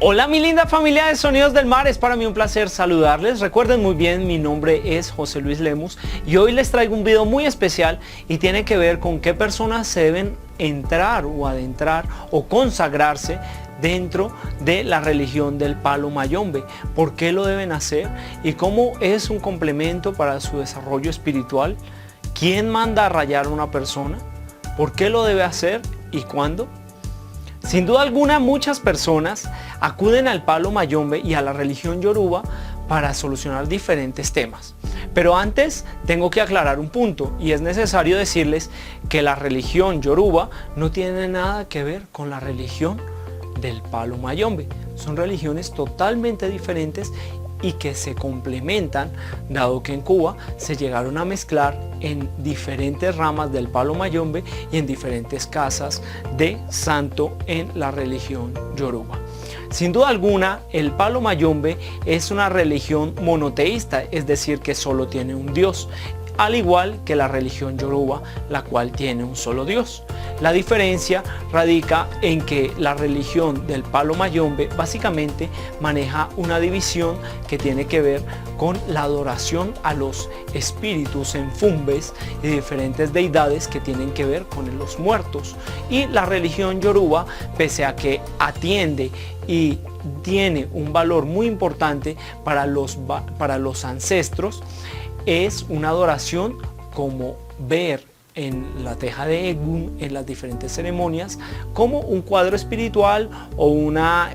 Hola mi linda familia de Sonidos del Mar, es para mí un placer saludarles. Recuerden muy bien, mi nombre es José Luis Lemus y hoy les traigo un video muy especial y tiene que ver con qué personas se deben entrar o adentrar o consagrarse dentro de la religión del palo mayombe, por qué lo deben hacer y cómo es un complemento para su desarrollo espiritual, quién manda a rayar a una persona, por qué lo debe hacer y cuándo. Sin duda alguna, muchas personas acuden al palo mayombe y a la religión yoruba para solucionar diferentes temas. Pero antes tengo que aclarar un punto y es necesario decirles que la religión yoruba no tiene nada que ver con la religión del palo mayombe. Son religiones totalmente diferentes y que se complementan, dado que en Cuba se llegaron a mezclar en diferentes ramas del palo mayombe y en diferentes casas de santo en la religión yoruba. Sin duda alguna, el palo mayombe es una religión monoteísta, es decir, que solo tiene un Dios, al igual que la religión yoruba, la cual tiene un solo Dios. La diferencia radica en que la religión del palo mayombe básicamente maneja una división que tiene que ver con la adoración a los espíritus en fumbes y diferentes deidades que tienen que ver con los muertos. Y la religión yoruba, pese a que atiende y tiene un valor muy importante para los ancestros, es una adoración como ver en la teja de Egún, en las diferentes ceremonias, como un cuadro espiritual o una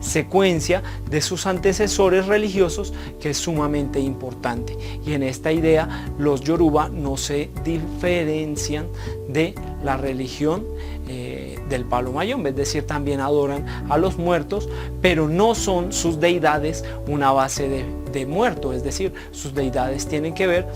secuencia de sus antecesores religiosos, que es sumamente importante. Y en esta idea los yoruba no se diferencian de la religión del palo mayombe, es decir, también adoran a los muertos, pero no son sus deidades una base de muerto, es decir, sus deidades tienen que ver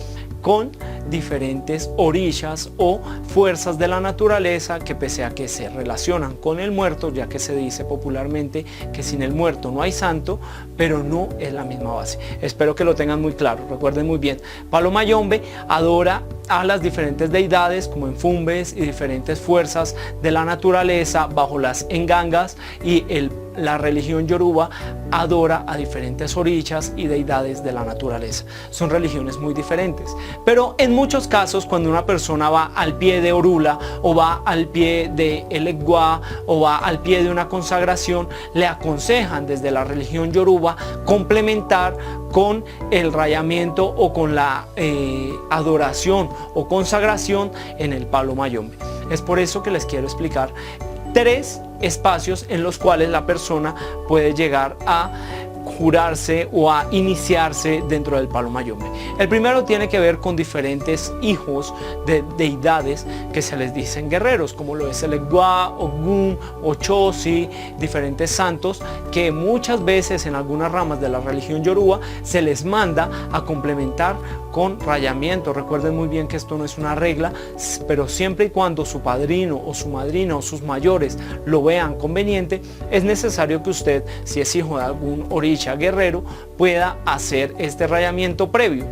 con diferentes orillas o fuerzas de la naturaleza que, pese a que se relacionan con el muerto, ya que se dice popularmente que sin el muerto no hay santo, pero no es la misma base. Espero que lo tengan muy claro. Recuerden muy bien, palo mayombe adora a las diferentes deidades como en fumbes y diferentes fuerzas de la naturaleza bajo las engangas, y la religión yoruba adora a diferentes orillas y deidades de la naturaleza. Son religiones muy diferentes, pero en muchos casos cuando una persona va al pie de Orula o va al pie de Elegua o va al pie de una consagración, le aconsejan desde la religión yoruba complementar con el rayamiento o con la adoración o consagración en el palo mayombe. Es por eso que les quiero explicar 3 espacios en los cuales la persona puede llegar a jurarse o a iniciarse dentro del palo mayombe. El primero tiene que ver con diferentes hijos de deidades que se les dicen guerreros, como lo es el Egua, Ogún, Ochosi, diferentes santos que muchas veces en algunas ramas de la religión yoruba se les manda a complementar con rayamiento. Recuerden muy bien que esto no es una regla, pero siempre y cuando su padrino o su madrina o sus mayores lo vean conveniente, es necesario que usted, si es hijo de algún orisha guerrero, pueda hacer este rayamiento previo,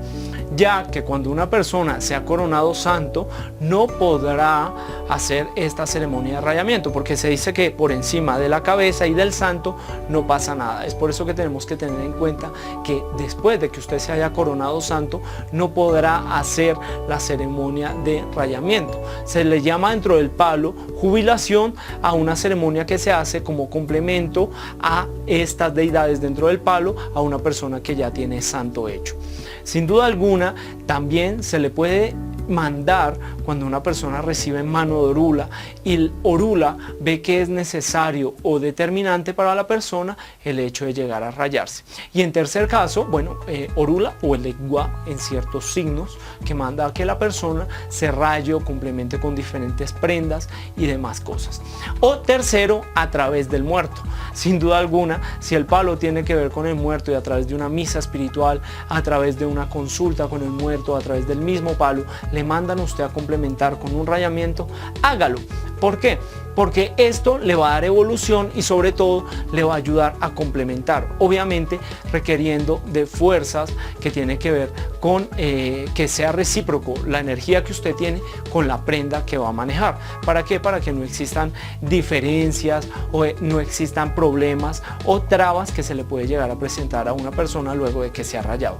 ya que cuando una persona se ha coronado santo no podrá hacer esta ceremonia de rayamiento, porque se dice que por encima de la cabeza y del santo no pasa nada. Es por eso que tenemos que tener en cuenta que después de que usted se haya coronado santo no podrá hacer la ceremonia de rayamiento. Se le llama dentro del palo jubilación a una ceremonia que se hace como complemento a estas deidades dentro del palo a una persona que ya tiene santo hecho. Sin duda alguna, también se le puede mandar cuando una persona recibe en mano de Orula y el Orula ve que es necesario o determinante para la persona el hecho de llegar a rayarse. Y en tercer caso, bueno, Orula o el Egua en ciertos signos que manda a que la persona se raye o complemente con diferentes prendas y demás cosas. O tercero, a través del muerto. Sin duda alguna, si el palo tiene que ver con el muerto y a través de una misa espiritual, a través de una consulta con el muerto, a través del mismo palo, le mandan a usted a complementar con un rayamiento, hágalo. ¿Por qué? porque esto le va a dar evolución y sobre todo le va a ayudar a complementar, obviamente requiriendo de fuerzas que tiene que ver con que sea recíproco la energía que usted tiene con la prenda que va a manejar. ¿Para qué? Para que no existan diferencias o no existan problemas o trabas que se le puede llegar a presentar a una persona luego de que se ha rayado.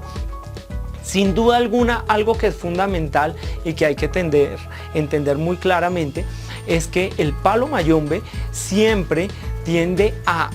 Sin duda alguna, algo que es fundamental y que hay que entender muy claramente es que el palo mayombe siempre tiende a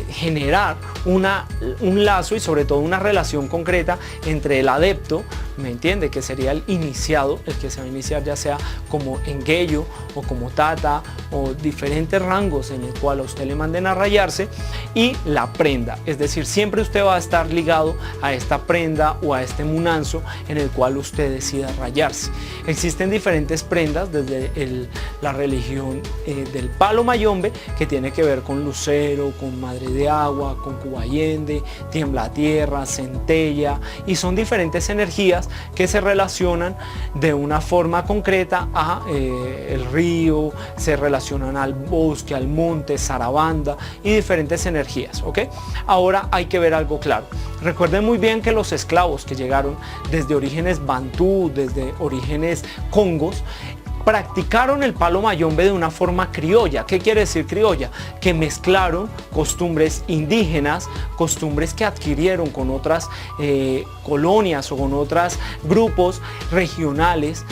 generar un lazo y sobre todo una relación concreta entre el adepto, ¿me entiende? Que sería el iniciado, el que se va a iniciar ya sea como engeyo o como tata o diferentes rangos en el cual a usted le manden a rayarse, y la prenda, es decir, siempre usted va a estar ligado a esta prenda o a este munanzo en el cual usted decida rayarse. Existen diferentes prendas desde la religión del palo mayombe, que tiene que ver con lucero, con madre de agua, con cubayende, tiembla tierra, centella, y son diferentes energías que se relacionan de una forma concreta a el río, se relacionan al bosque, al monte, zarabanda y diferentes energías, ¿ok? Ahora hay que ver algo claro. Recuerden muy bien que los esclavos que llegaron desde orígenes bantú, desde orígenes congos, practicaron el palo mayombe de una forma criolla. ¿Qué quiere decir criolla? Que mezclaron costumbres indígenas, costumbres que adquirieron con otras colonias o con otros grupos regionales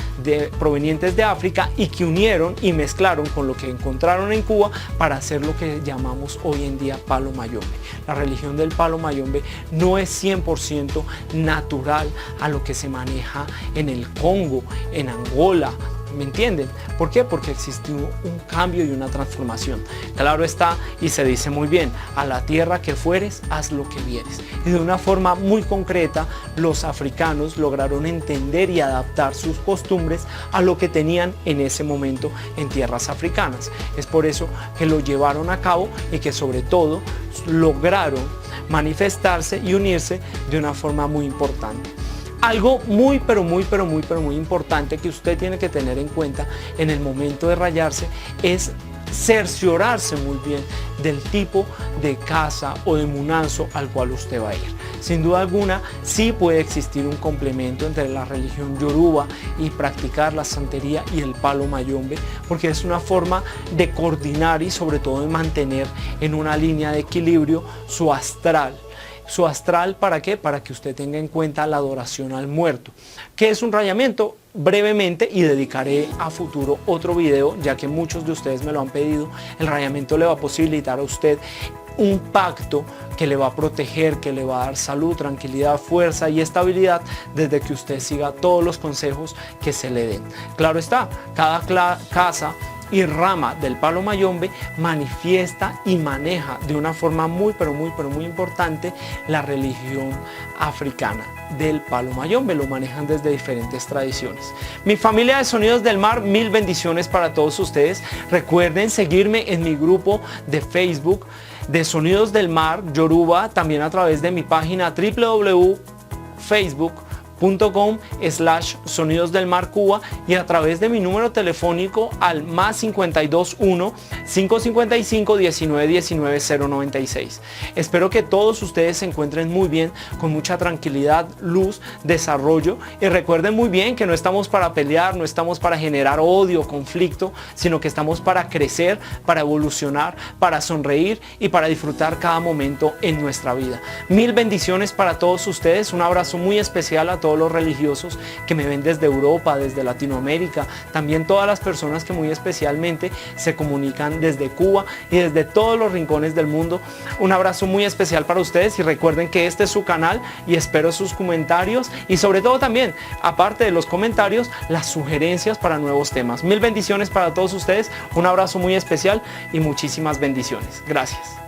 provenientes de África, y que unieron y mezclaron con lo que encontraron en Cuba para hacer lo que llamamos hoy en día palo mayombe. La religión del palo mayombe no es 100% natural a lo que se maneja en el Congo, en Angola. ¿Me entienden? ¿Por qué? Porque existió un cambio y una transformación. Claro está, y se dice muy bien: a la tierra que fueres, haz lo que vieres. Y de una forma muy concreta, los africanos lograron entender y adaptar sus costumbres a lo que tenían en ese momento en tierras africanas. Es por eso que lo llevaron a cabo y que sobre todo lograron manifestarse y unirse de una forma muy importante. Algo muy importante que usted tiene que tener en cuenta en el momento de rayarse es cerciorarse muy bien del tipo de casa o de munanzo al cual usted va a ir. Sin duda alguna, sí puede existir un complemento entre la religión yoruba y practicar la santería y el palo mayombe, porque es una forma de coordinar y sobre todo de mantener en una línea de equilibrio su astral. ¿Su astral para qué? Para que usted tenga en cuenta la adoración al muerto. ¿Qué es un rayamiento? Brevemente, y dedicaré a futuro otro video, ya que muchos de ustedes me lo han pedido. El rayamiento le va a posibilitar a usted un pacto que le va a proteger, que le va a dar salud, tranquilidad, fuerza y estabilidad desde que usted siga todos los consejos que se le den. Claro está, cada casa y rama del palo mayombe manifiesta y maneja de una forma muy importante la religión africana del palo mayombe. Lo manejan desde diferentes tradiciones. Mi familia de Sonidos del Mar, mil bendiciones para todos ustedes. Recuerden seguirme en mi grupo de Facebook de Sonidos del Mar Yoruba, también a través de mi página www.facebook.com/Sonidos del Mar Cuba, y a través de mi número telefónico al +521 555 1919 096. Espero que todos ustedes se encuentren muy bien, con mucha tranquilidad, luz, desarrollo, y recuerden muy bien que no estamos para pelear, no estamos para generar odio, conflicto, sino que estamos para crecer, para evolucionar, para sonreír y para disfrutar cada momento en nuestra vida. Mil bendiciones para todos ustedes, un abrazo muy especial a todos los religiosos que me ven desde Europa, desde Latinoamérica, también todas las personas que muy especialmente se comunican desde Cuba y desde todos los rincones del mundo. Un abrazo muy especial para ustedes, y recuerden que este es su canal y espero sus comentarios, y sobre todo también, aparte de los comentarios, las sugerencias para nuevos temas. Mil bendiciones para todos ustedes, un abrazo muy especial y muchísimas bendiciones. Gracias.